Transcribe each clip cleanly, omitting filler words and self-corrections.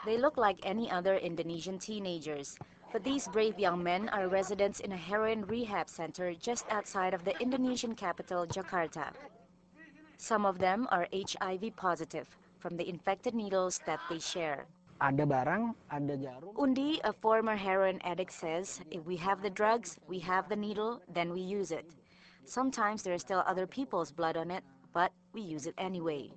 They look like any other Indonesian teenagers, but these brave young men are residents in a heroin rehab center just outside of the Indonesian capital, Jakarta. Some of them are HIV positive from the infected needles that they share. Ada barang, ada jarum. Undi, a former heroin addict, says, if we have the drugs, we have the needle, then we use it. Sometimes there are still other people's blood on it, but we use it anyway.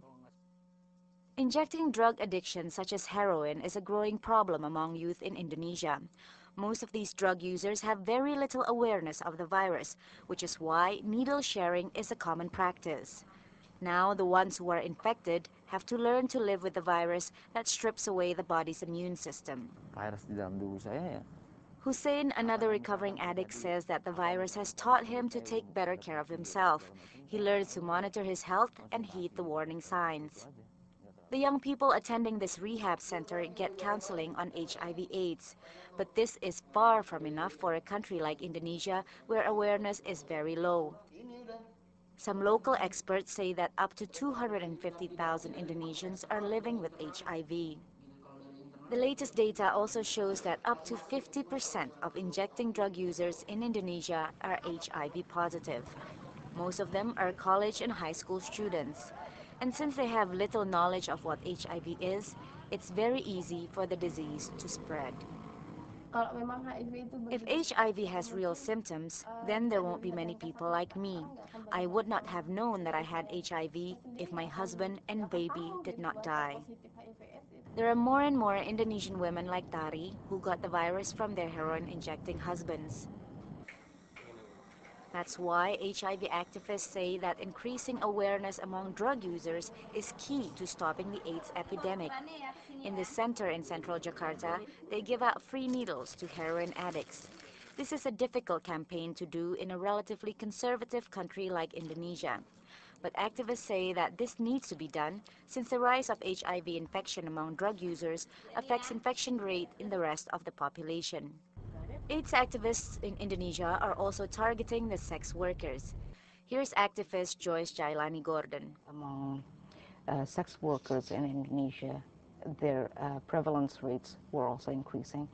Injecting drug addiction such as heroin is a growing problem among youth in Indonesia. Most of these drug users have very little awareness of the virus, which is why needle sharing is a common practice. Now, the ones who are infected have to learn to live with the virus that strips away the body's immune system. Virus di dalam tubuh saya ya. Hussein, another recovering addict, says that the virus has taught him to take better care of himself. He learns to monitor his health and heed the warning signs. The young people attending this rehab center get counseling on HIV/AIDS, but this is far from enough for a country like Indonesia, where awareness is very low. Some local experts say that up to 250,000 Indonesians are living with HIV. The latest data also shows that up to 50% of injecting drug users in Indonesia are HIV positive. Most of them are college and high school students. And since they have little knowledge of what HIV is, it's very easy for the disease to spread. If HIV has real symptoms, then there won't be many people like me. I would not have known that I had HIV if my husband and baby did not die. There are more and more Indonesian women like Tari who got the virus from their heroin-injecting husbands. That's why HIV activists say that increasing awareness among drug users is key to stopping the AIDS epidemic. In this center in central Jakarta, they give out free needles to heroin addicts. This is a difficult campaign to do in a relatively conservative country like Indonesia. But activists say that this needs to be done since the rise of HIV infection among drug users affects infection rate in the rest of the population. AIDS activists in Indonesia are also targeting the sex workers. Here's activist Joyce Jailani Gordon. Among sex workers in Indonesia, their prevalence rates were also increasing.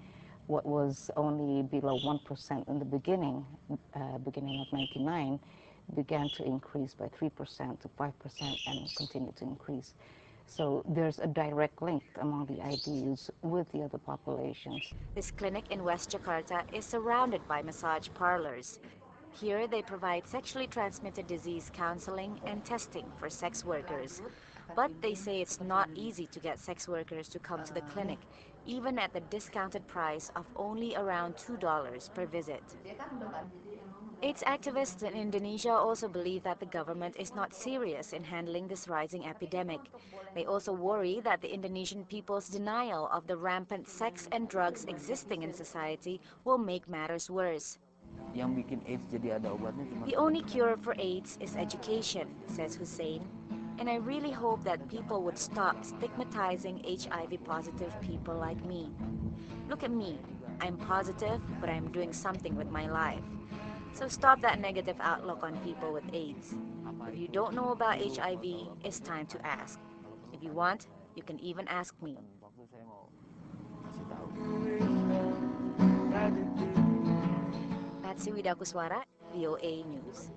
What was only below 1% in the beginning of 99, began to increase by 3% to 5% and continue to increase. So there's a direct link among the IDUs with the other populations. This clinic in West Jakarta is surrounded by massage parlors. Here they provide sexually transmitted disease counseling and testing for sex workers. But they say it's not easy to get sex workers to come to the clinic, even at the discounted price of only around $2 per visit. AIDS activists in Indonesia also believe that the government is not serious in handling this rising epidemic. They also worry that the Indonesian people's denial of the rampant sex and drugs existing in society will make matters worse. Yang bikin AIDS jadi ada obatnya cuma The only cure for AIDS is education, says Hussein. And I really hope that people would stop stigmatizing HIV-positive people like me. Look at me. I'm positive, but I'm doing something with my life. So stop that negative outlook on people with AIDS. If you don't know about HIV, it's time to ask. If you want, you can even ask me. waktu saya mau kasih tahu. Patsy Widakuswara, VOA News.